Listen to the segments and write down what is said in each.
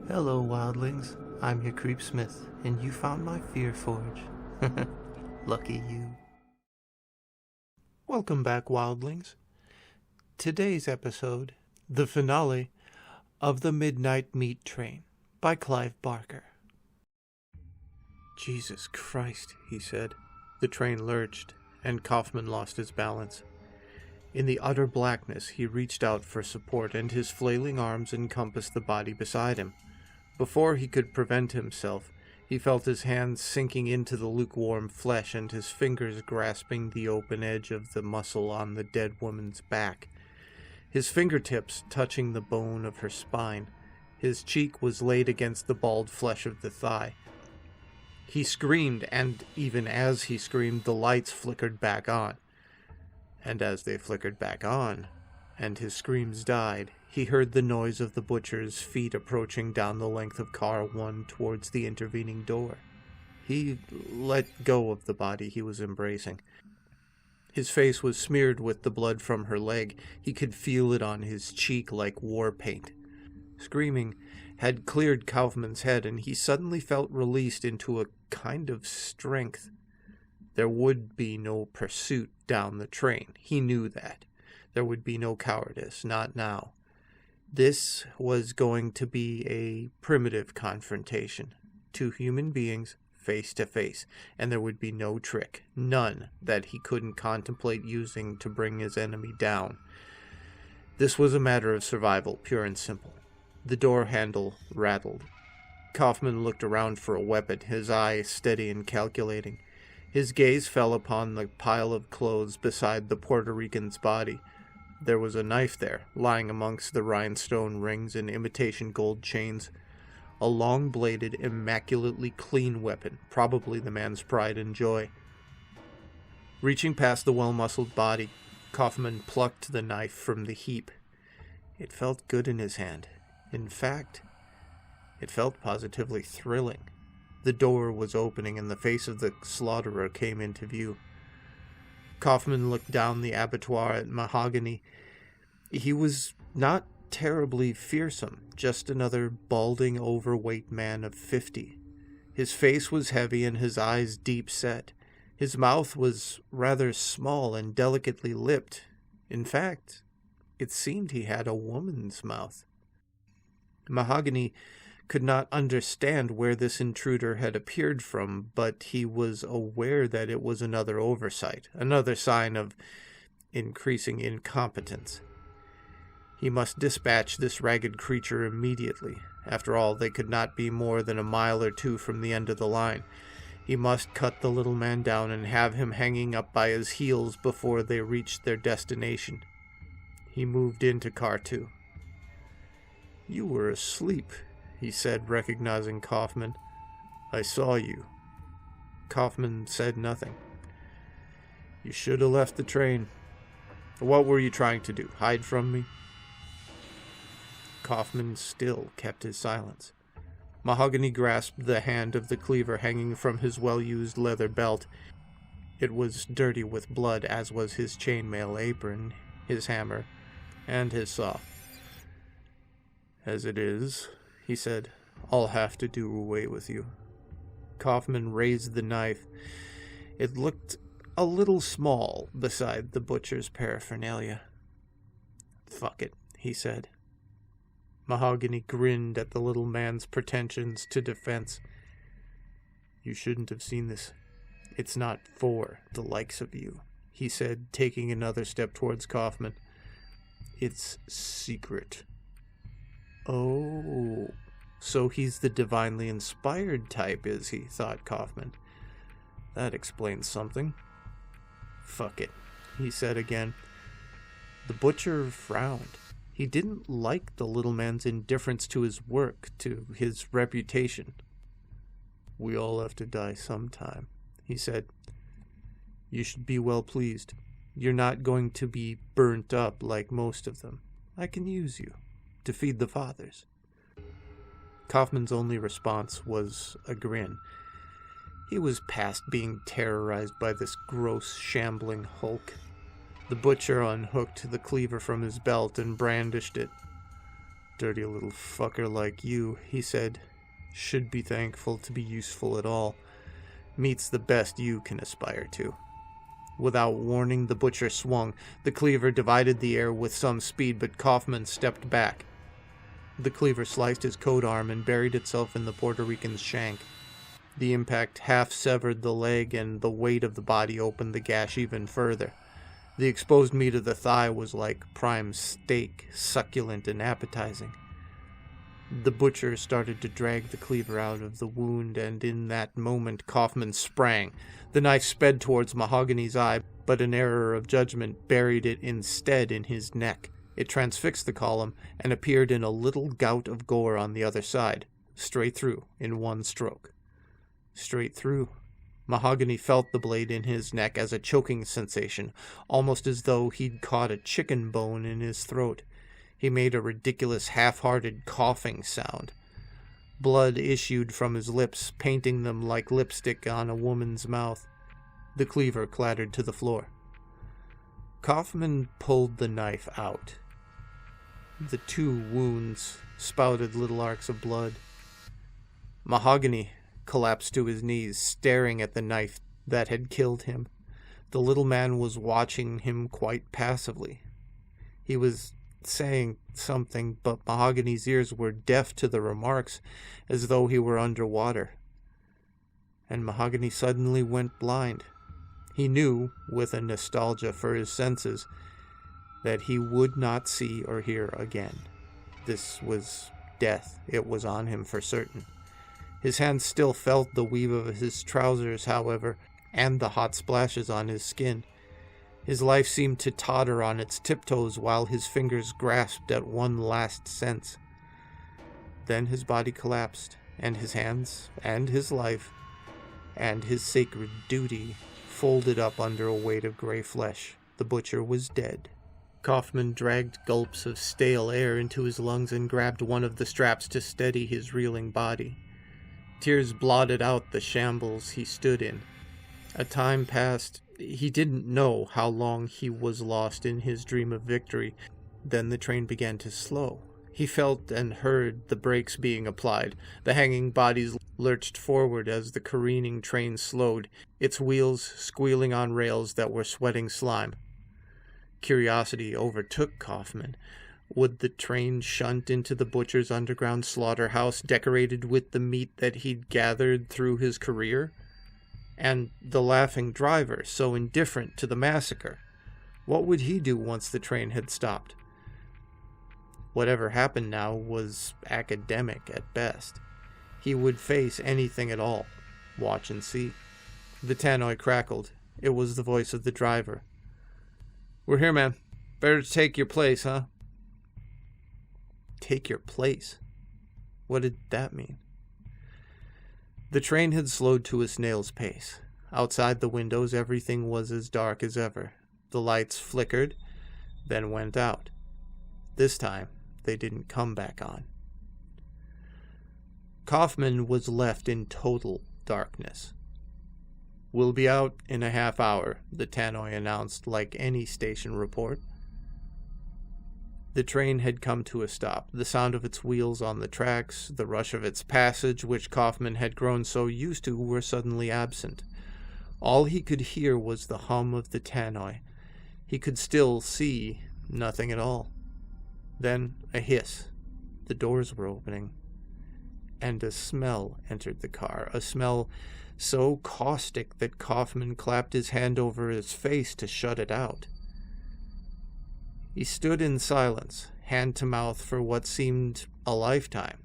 Hello, wildlings. I'm your Creepsmith, and you found my Fear Forge. Lucky you. Welcome back, wildlings. Today's episode, the finale of The Midnight Meat Train by Clive Barker. Jesus Christ, he said. The train lurched, and Kaufman lost his balance. In the utter blackness, he reached out for support, and his flailing arms encompassed the body beside him. Before he could prevent himself, he felt his hands sinking into the lukewarm flesh and his fingers grasping the open edge of the muscle on the dead woman's back. His fingertips touching the bone of her spine. His cheek was laid against the bald flesh of the thigh. He screamed, and even as he screamed, the lights flickered back on. And as they flickered back on, and his screams died, he heard the noise of the butcher's feet approaching down the length of car 1 towards the intervening door. He let go of the body he was embracing. His face was smeared with the blood from her leg. He could feel it on his cheek like war paint. Screaming had cleared Kaufman's head, and he suddenly felt released into a kind of strength. There would be no pursuit down the train. He knew that. There would be no cowardice, not now. This was going to be a primitive confrontation. 2 human beings, face to face, and there would be no trick, none that he couldn't contemplate using to bring his enemy down. This was a matter of survival, pure and simple. The door handle rattled. Kaufman looked around for a weapon, his eye steady and calculating. His gaze fell upon the pile of clothes beside the Puerto Rican's body. There was a knife there, lying amongst the rhinestone rings and imitation gold chains. A long-bladed, immaculately clean weapon, probably the man's pride and joy. Reaching past the well-muscled body, Kaufman plucked the knife from the heap. It felt good in his hand. In fact, it felt positively thrilling. The door was opening and the face of the slaughterer came into view. Kaufman looked down the abattoir at Mahogany. He was not terribly fearsome, just another balding, overweight man of 50. His face was heavy and his eyes deep set. His mouth was rather small and delicately lipped. In fact, it seemed he had a woman's mouth. Mahogany could not understand where this intruder had appeared from, but he was aware that it was another oversight, another sign of increasing incompetence. He must dispatch this ragged creature immediately. After all, they could not be more than a mile or 2 from the end of the line. He must cut the little man down and have him hanging up by his heels before they reached their destination. He moved into car 2. "You were asleep," he said, recognizing Kaufman. "I saw you." Kaufman said nothing. "You should have left the train. What were you trying to do? Hide from me?" Kaufman still kept his silence. Mahogany grasped the hand of the cleaver hanging from his well-used leather belt. It was dirty with blood, as was his chainmail apron, his hammer, and his saw. "As it is," he said, "I'll have to do away with you." Kaufman raised the knife. It looked a little small beside the butcher's paraphernalia. "Fuck it," he said. Mahogany grinned at the little man's pretensions to defense. "You shouldn't have seen this. It's not for the likes of you," he said, taking another step towards Kaufman. "It's secret." "Oh, so he's the divinely inspired type, is he?" thought Kaufman. "That explains something." "Fuck it," he said again. The butcher frowned. He didn't like the little man's indifference to his work, to his reputation. "We all have to die sometime," he said. "You should be well pleased. You're not going to be burnt up like most of them. I can use you to feed the fathers." Kaufman's only response was a grin. He was past being terrorized by this gross, shambling hulk. The butcher unhooked the cleaver from his belt and brandished it. Dirty little fucker like you, he said, should be thankful to be useful at all. Meat's the best you can aspire to. Without warning, the butcher swung. The cleaver divided the air with some speed, but Kaufman stepped back. The cleaver sliced his coat arm and buried itself in the Puerto Rican's shank. The impact half severed the leg, and the weight of the body opened the gash even further. The exposed meat of the thigh was like prime steak, succulent and appetizing. The butcher started to drag the cleaver out of the wound, and in that moment Kaufman sprang. The knife sped towards Mahogany's eye, but an error of judgment buried it instead in his neck. It transfixed the column and appeared in a little gout of gore on the other side, straight through in one stroke. Straight through. Mahogany felt the blade in his neck as a choking sensation, almost as though he'd caught a chicken bone in his throat. He made a ridiculous half-hearted coughing sound. Blood issued from his lips, painting them like lipstick on a woman's mouth. The cleaver clattered to the floor. Kaufman pulled the knife out. The 2 wounds spouted little arcs of blood. Mahogany collapsed to his knees, staring at the knife that had killed him. The little man was watching him quite passively. He was saying something, but Mahogany's ears were deaf to the remarks, as though he were underwater. And Mahogany suddenly went blind. He knew, with a nostalgia for his senses, that he would not see or hear again. This was death. It was on him for certain. His hands still felt the weave of his trousers, however, and the hot splashes on his skin. His life seemed to totter on its tiptoes while his fingers grasped at one last sense. Then his body collapsed, and his hands, and his life, and his sacred duty folded up under a weight of gray flesh. The butcher was dead. Kaufman dragged gulps of stale air into his lungs and grabbed one of the straps to steady his reeling body. Tears blotted out the shambles he stood in. A time passed. He didn't know how long he was lost in his dream of victory. Then the train began to slow. He felt and heard the brakes being applied. The hanging bodies lurched forward as the careening train slowed, its wheels squealing on rails that were sweating slime. Curiosity overtook Kaufman. Would the train shunt into the butcher's underground slaughterhouse decorated with the meat that he'd gathered through his career? And the laughing driver, so indifferent to the massacre. What would he do once the train had stopped? Whatever happened now was academic at best. He would face anything at all. Watch and see. The tannoy crackled. It was the voice of the driver. "We're here, man. Better take your place, huh?" Take your place? What did that mean? The train had slowed to a snail's pace. Outside the windows, everything was as dark as ever. The lights flickered, then went out. This time, they didn't come back on. Kaufman was left in total darkness. "We'll be out in a half hour," the tannoy announced like any station report. The train had come to a stop. The sound of its wheels on the tracks, the rush of its passage, which Kaufman had grown so used to, were suddenly absent. All he could hear was the hum of the tannoy. He could still see nothing at all. Then a hiss. The doors were opening. And a smell entered the car, a smell so caustic that Kaufman clapped his hand over his face to shut it out. He stood in silence, hand to mouth for what seemed a lifetime.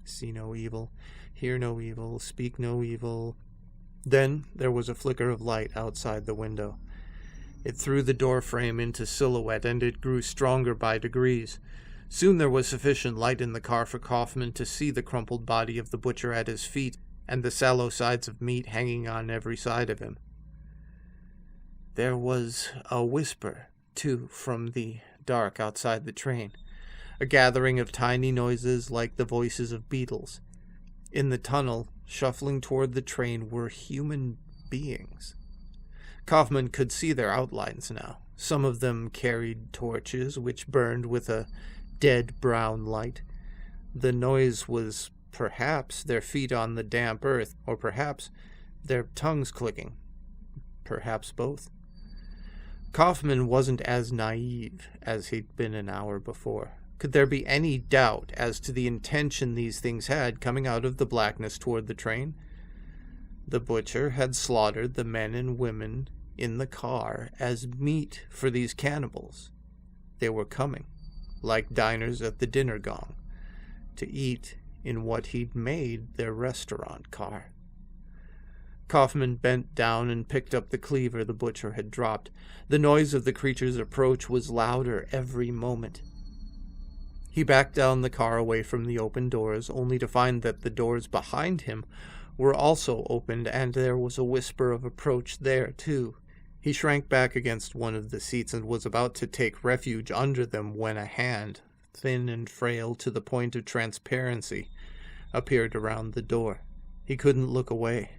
See no evil, hear no evil, speak no evil. Then there was a flicker of light outside the window. It threw the door frame into silhouette, and it grew stronger by degrees. Soon there was sufficient light in the car for Kaufman to see the crumpled body of the butcher at his feet, and the sallow sides of meat hanging on every side of him. There was a whisper, too, from the dark outside the train, a gathering of tiny noises like the voices of beetles. In the tunnel, shuffling toward the train, were human beings. Kaufman could see their outlines now. Some of them carried torches, which burned with a dead brown light. The noise was perhaps their feet on the damp earth, or perhaps their tongues clicking. Perhaps both. Kaufman wasn't as naive as he'd been an hour before. Could there be any doubt as to the intention these things had coming out of the blackness toward the train? The butcher had slaughtered the men and women in the car as meat for these cannibals. They were coming, like diners at the dinner gong, to eat in what he'd made their restaurant car. Kaufman bent down and picked up the cleaver the butcher had dropped. The noise of the creature's approach was louder every moment. He backed down the car away from the open doors, only to find that the doors behind him were also opened, and there was a whisper of approach there, too. He shrank back against one of the seats and was about to take refuge under them when a hand, thin and frail to the point of transparency, appeared around the door. He couldn't look away.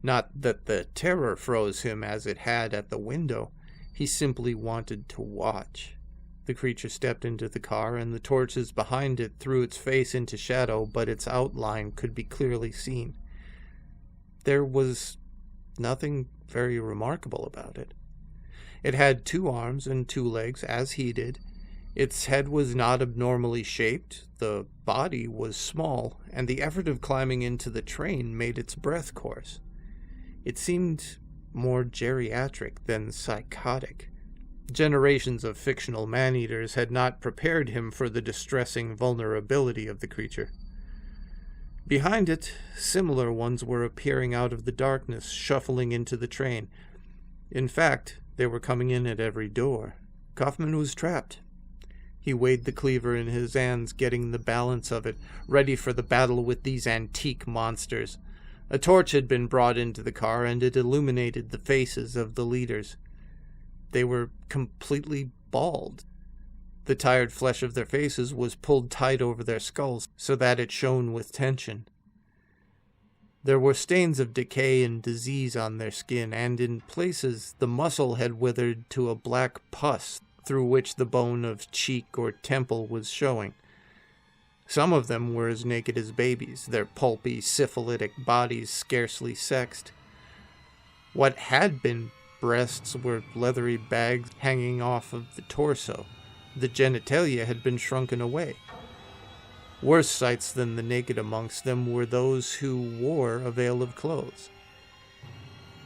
Not that the terror froze him as it had at the window. He simply wanted to watch. The creature stepped into the car, and the torches behind it threw its face into shadow, but its outline could be clearly seen. There was nothing very remarkable about it. It had 2 arms and 2 legs, as he did. Its head was not abnormally shaped, the body was small, and the effort of climbing into the train made its breath coarse. It seemed more geriatric than psychotic. Generations of fictional man-eaters had not prepared him for the distressing vulnerability of the creature. Behind it, similar ones were appearing out of the darkness, shuffling into the train. In fact, they were coming in at every door. Kaufman was trapped. He weighed the cleaver in his hands, getting the balance of it, ready for the battle with these antique monsters. A torch had been brought into the car, and it illuminated the faces of the leaders. They were completely bald. The tired flesh of their faces was pulled tight over their skulls so that it shone with tension. There were stains of decay and disease on their skin, and in places the muscle had withered to a black pus through which the bone of cheek or temple was showing. Some of them were as naked as babies, their pulpy, syphilitic bodies scarcely sexed. What had been breasts were leathery bags hanging off of the torso. The genitalia had been shrunken away. Worse sights than the naked amongst them were those who wore a veil of clothes.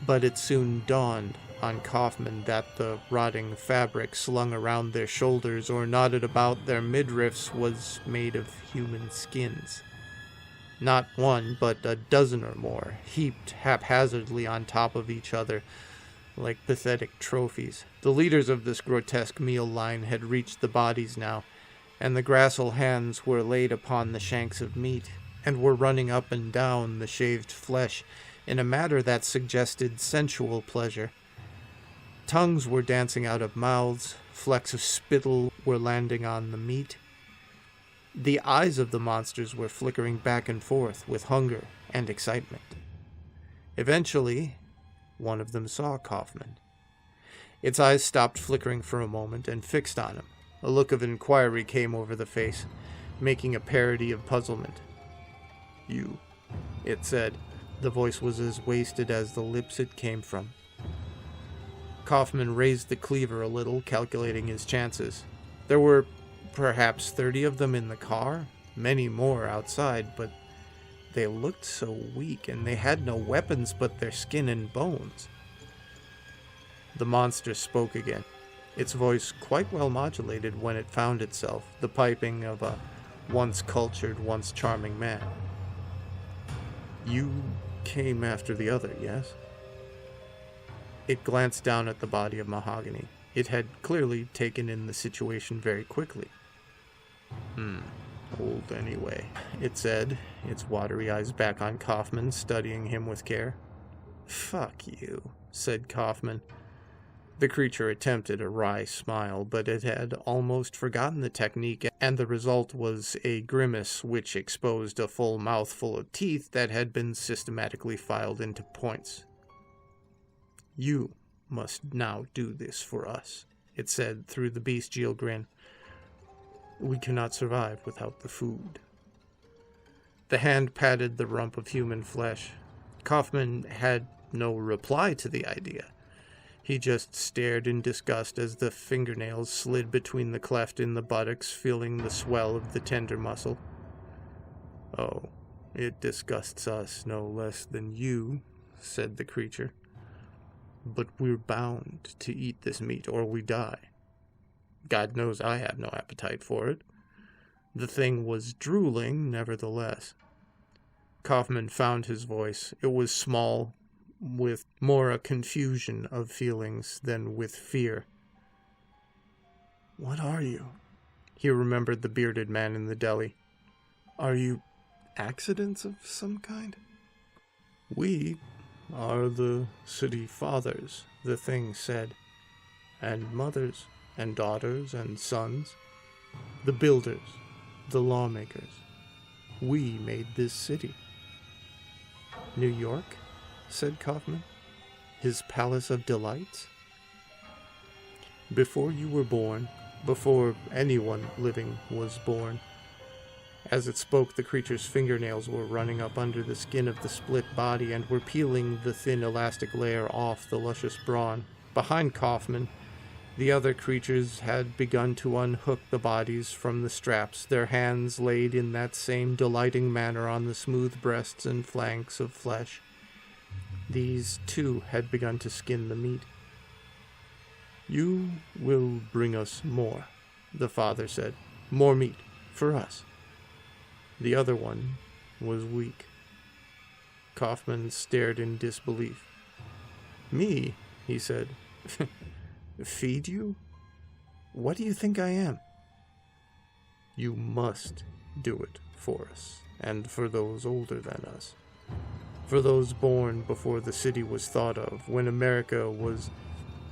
But it soon dawned on Kaufman that the rotting fabric slung around their shoulders or knotted about their midriffs was made of human skins. Not one, but a dozen or more, heaped haphazardly on top of each other, like pathetic trophies. The leaders of this grotesque meal line had reached the bodies now, and the gracile hands were laid upon the shanks of meat, and were running up and down the shaved flesh in a manner that suggested sensual pleasure. Tongues were dancing out of mouths, flecks of spittle were landing on the meat. The eyes of the monsters were flickering back and forth with hunger and excitement. Eventually, one of them saw Kaufman. Its eyes stopped flickering for a moment and fixed on him. A look of inquiry came over the face, making a parody of puzzlement. "You," it said. The voice was as wasted as the lips it came from. Kaufman raised the cleaver a little, calculating his chances. There were perhaps 30 of them in the car, many more outside, but they looked so weak, and they had no weapons but their skin and bones. The monster spoke again, its voice quite well modulated when it found itself, the piping of a once cultured, once charming man. "You came after the other, yes?" It glanced down at the body of Mahogany. It had clearly taken in the situation very quickly. Old anyway," it said, its watery eyes back on Kaufman, studying him with care. "Fuck you," said Kaufman. The creature attempted a wry smile, but it had almost forgotten the technique, and the result was a grimace which exposed a full mouthful of teeth that had been systematically filed into points. "You must now do this for us," it said through the bestial grin. We cannot survive without the food. The hand patted the rump of human flesh. Kaufman had no reply to the idea. He just stared in disgust as the fingernails slid between the cleft in the buttocks, feeling the swell of the tender muscle. "Oh, it disgusts us no less than you," said the creature. "But we're bound to eat this meat or we die. God knows I have no appetite for it." The thing was drooling, nevertheless. Kaufman found his voice. It was small, with more a confusion of feelings than with fear. "What are you?" He remembered the bearded man in the deli. "Are you accidents of some kind?" "We are the city fathers," the thing said, "and mothers, and daughters, and sons, the builders, the lawmakers. We made this city." "New York?" said Kaufman. "His palace of delights?" "Before you were born, before anyone living was born." As it spoke, the creature's fingernails were running up under the skin of the split body and were peeling the thin elastic layer off the luscious brawn. Behind Kaufman, the other creatures had begun to unhook the bodies from the straps, their hands laid in that same delighting manner on the smooth breasts and flanks of flesh. These, too, had begun to skin the meat. "You will bring us more," the father said. "More meat, for us." The other one was weak. Kaufman stared in disbelief. "Me?" he said. "Feed you? What do you think I am?" "You must do it for us, and for those older than us. For those born before the city was thought of, when America was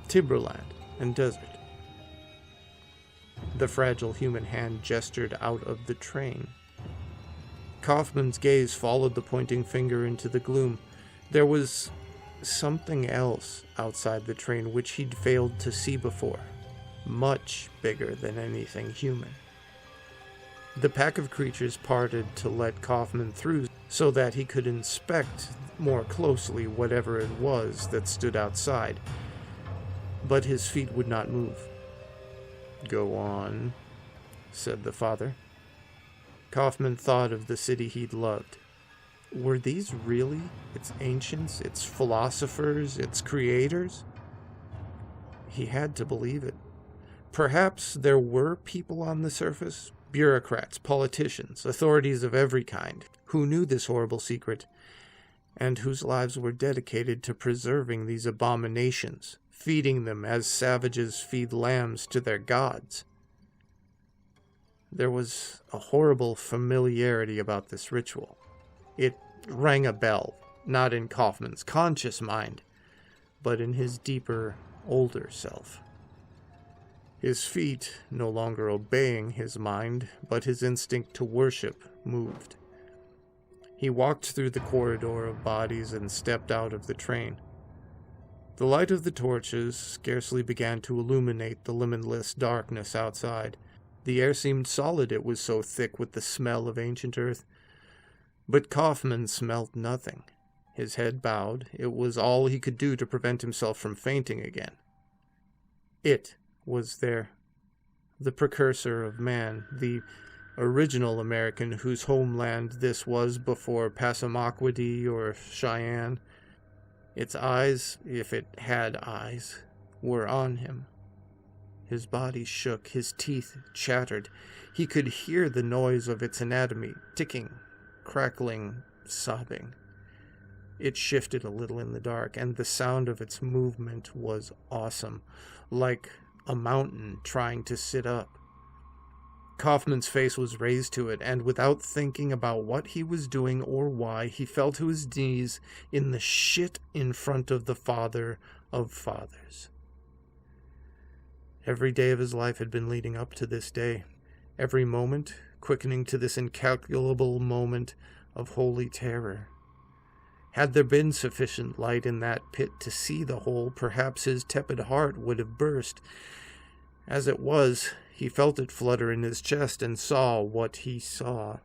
timberland and desert." The fragile human hand gestured out of the train. Kaufman's gaze followed the pointing finger into the gloom. There was something else outside the train which he'd failed to see before, much bigger than anything human. The pack of creatures parted to let Kaufman through so that he could inspect more closely whatever it was that stood outside, but his feet would not move. "Go on," said the father. Kaufman thought of the city he'd loved. Were these really its ancients, its philosophers, its creators? He had to believe it. Perhaps there were people on the surface, bureaucrats, politicians, authorities of every kind, who knew this horrible secret, and whose lives were dedicated to preserving these abominations, feeding them as savages feed lambs to their gods. There was a horrible familiarity about this ritual. It rang a bell, not in Kaufman's conscious mind, but in his deeper, older self. His feet, no longer obeying his mind, but his instinct to worship, moved. He walked through the corridor of bodies and stepped out of the train. The light of the torches scarcely began to illuminate the limitless darkness outside. The air seemed solid, it was so thick with the smell of ancient earth. But Kaufman smelled nothing. His head bowed. It was all he could do to prevent himself from fainting again. It was there. The precursor of man, the original American whose homeland this was before Passamaquoddy or Cheyenne. Its eyes, if it had eyes, were on him. His body shook, his teeth chattered. He could hear the noise of its anatomy, ticking, crackling, sobbing. It shifted a little in the dark, and the sound of its movement was awesome, like a mountain trying to sit up. Kaufman's face was raised to it, and without thinking about what he was doing or why, he fell to his knees in the shit in front of the Father of Fathers. Every day of his life had been leading up to this day, every moment quickening to this incalculable moment of holy terror. Had there been sufficient light in that pit to see the whole, perhaps his tepid heart would have burst. As it was, He felt it flutter in his chest and saw what he saw.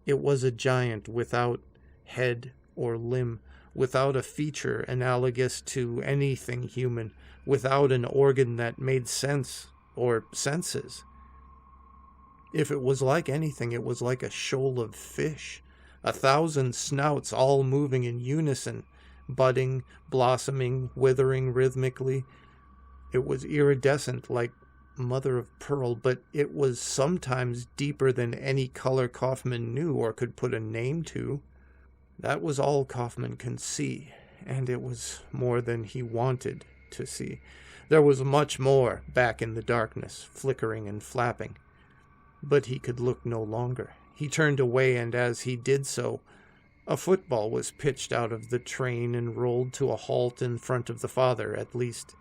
It was a giant without head or limb, without a feature analogous to anything human, without an organ that made sense or senses. If it was like anything, it was like a shoal of fish, 1,000 snouts all moving in unison, budding, blossoming, withering rhythmically. It was iridescent like mother of pearl, but it was sometimes deeper than any color Kaufman knew or could put a name to. That was all Kaufman could see, and it was more than he wanted to see. There was much more back in the darkness, flickering and flapping. But he could look no longer. He turned away, and as he did so, a football was pitched out of the train and rolled to a halt in front of the father. At least,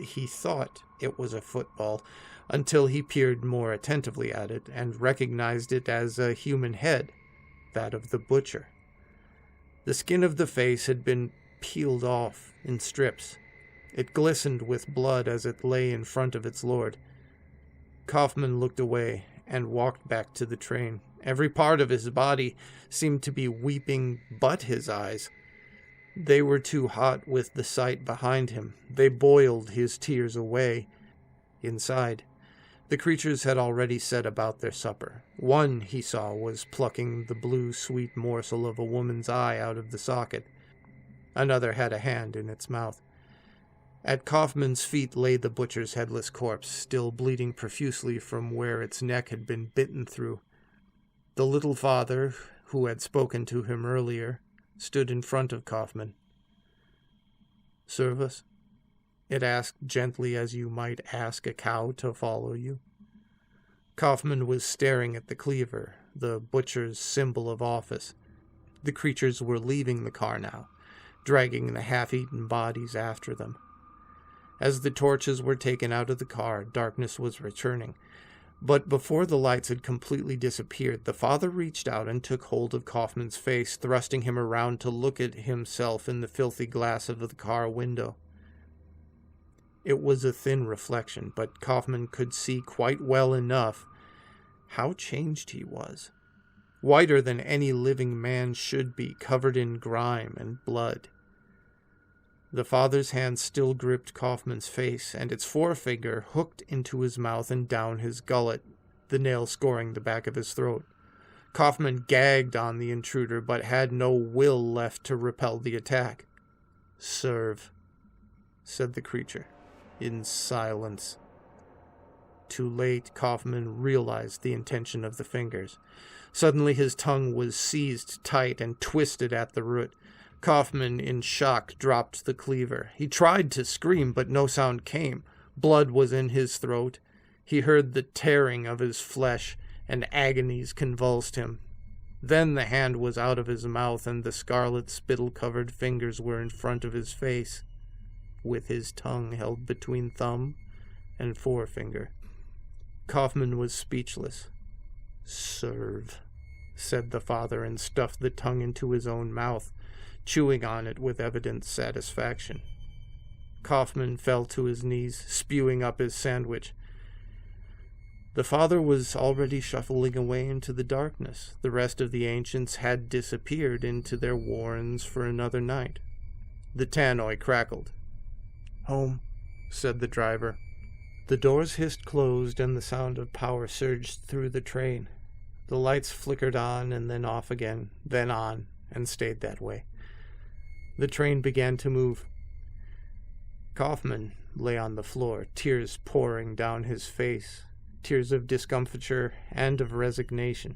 he thought it was a football, until he peered more attentively at it and recognized it as a human head, that of the butcher. The skin of the face had been peeled off in strips. It glistened with blood as it lay in front of its lord. Kaufman looked away and walked back to the train. Every part of his body seemed to be weeping but his eyes. They were too hot with the sight behind him. They boiled his tears away. Inside, the creatures had already set about their supper. One, he saw, was plucking the blue, sweet morsel of a woman's eye out of the socket. Another had a hand in its mouth. At Kaufman's feet lay the butcher's headless corpse, still bleeding profusely from where its neck had been bitten through. The little father, who had spoken to him earlier, stood in front of Kaufman. "Serve us?" it asked gently, as you might ask a cow to follow you. Kaufman was staring at the cleaver, the butcher's symbol of office. The creatures were leaving the car now, dragging the half-eaten bodies after them. As the torches were taken out of the car, darkness was returning. But before the lights had completely disappeared, the father reached out and took hold of Kaufman's face, thrusting him around to look at himself in the filthy glass of the car window. It was a thin reflection, but Kaufman could see quite well enough how changed he was. Whiter than any living man should be, covered in grime and blood. The father's hand still gripped Kaufman's face, and its forefinger hooked into his mouth and down his gullet, the nail scoring the back of his throat. Kaufman gagged on the intruder, but had no will left to repel the attack. "Serve," said the creature, in silence. Too late, Kaufman realized the intention of the fingers. Suddenly his tongue was seized tight and twisted at the root. Kaufman, in shock, dropped the cleaver. He tried to scream, but no sound came. Blood was in his throat. He heard the tearing of his flesh, and agonies convulsed him. Then the hand was out of his mouth, and the scarlet spittle-covered fingers were in front of his face, with his tongue held between thumb and forefinger. Kaufman was speechless. "Serve," said the father, and stuffed the tongue into his own mouth, chewing on it with evident satisfaction. Kaufman fell to his knees, spewing up his sandwich. The father was already shuffling away into the darkness. The rest of the ancients had disappeared into their warrens for another night. The tannoy crackled. "Home," said the driver. The doors hissed closed, and the sound of power surged through the train. The lights flickered on and then off again, then on, and stayed that way. The train began to move. Kaufman lay on the floor, tears pouring down his face, tears of discomfiture and of resignation.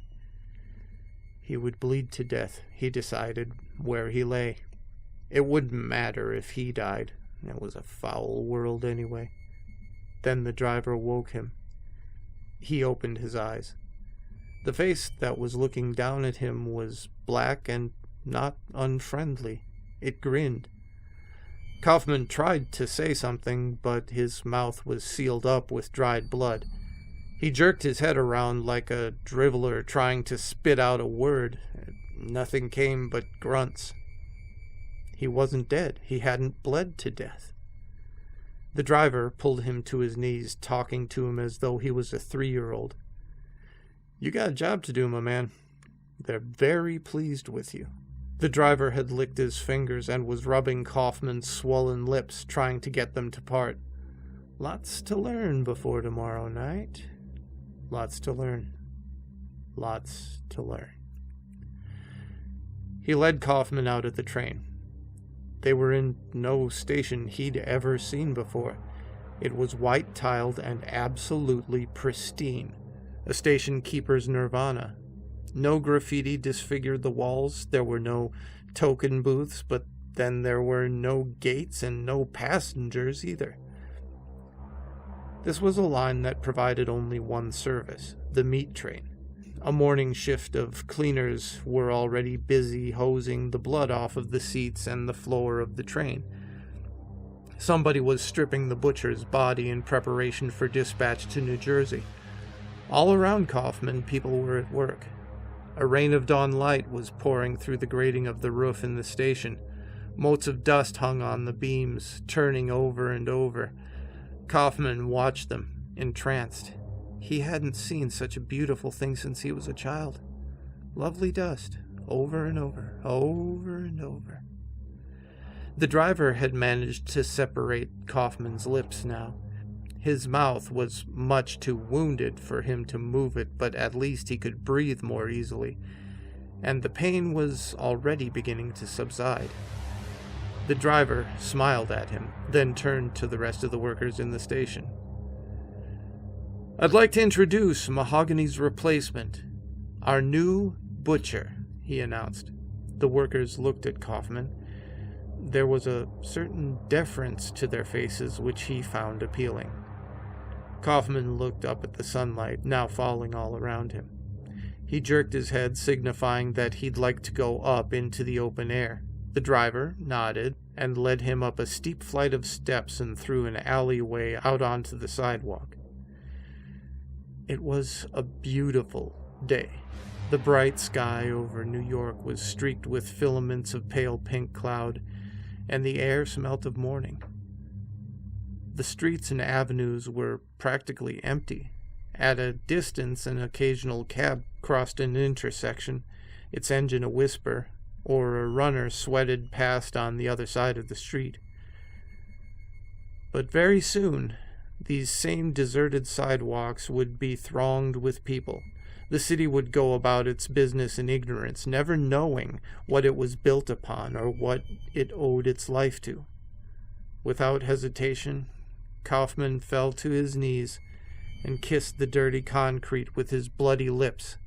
He would bleed to death, he decided, where he lay. It wouldn't matter if he died. It was a foul world anyway. Then the driver woke him. He opened his eyes. The face that was looking down at him was black and not unfriendly. It grinned. Kaufman tried to say something, but his mouth was sealed up with dried blood. He jerked his head around like a driveler trying to spit out a word. Nothing came but grunts. He wasn't dead. He hadn't bled to death. The driver pulled him to his knees, talking to him as though he was a 3-year-old. "You got a job to do, my man. They're very pleased with you." The driver had licked his fingers and was rubbing Kaufman's swollen lips, trying to get them to part. "Lots to learn before tomorrow night. Lots to learn. Lots to learn." He led Kaufman out of the train. They were in no station he'd ever seen before. It was white-tiled and absolutely pristine. A station keeper's nirvana. No graffiti disfigured the walls. There were no token booths, but then there were no gates and no passengers either. This was a line that provided only one service, the meat train. A morning shift of cleaners were already busy hosing the blood off of the seats and the floor of the train. Somebody was stripping the butcher's body in preparation for dispatch to New Jersey. All around Kaufman, people were at work. A rain of dawn light was pouring through the grating of the roof in the station. Motes of dust hung on the beams, turning over and over. Kaufman watched them, entranced. He hadn't seen such a beautiful thing since he was a child. Lovely dust, over and over, over and over. The driver had managed to separate Kaufman's lips now. His mouth was much too wounded for him to move it, but at least he could breathe more easily, and the pain was already beginning to subside. The driver smiled at him, then turned to the rest of the workers in the station. "I'd like to introduce Mahogany's replacement, our new butcher," he announced. The workers looked at Kaufman. There was a certain deference to their faces which he found appealing. Kaufman looked up at the sunlight, now falling all around him. He jerked his head, signifying that he'd like to go up into the open air. The driver nodded and led him up a steep flight of steps and through an alleyway out onto the sidewalk. It was a beautiful day. The bright sky over New York was streaked with filaments of pale pink cloud, and the air smelt of morning. The streets and avenues were practically empty. At a distance, an occasional cab crossed an intersection, its engine a whisper, or a runner sweated past on the other side of the street. But very soon, these same deserted sidewalks would be thronged with people. The city would go about its business in ignorance, never knowing what it was built upon or what it owed its life to. Without hesitation, Kaufman fell to his knees and kissed the dirty concrete with his bloody lips,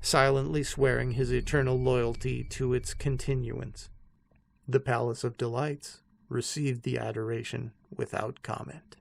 silently swearing his eternal loyalty to its continuance. The Palace of Delights received the adoration without comment.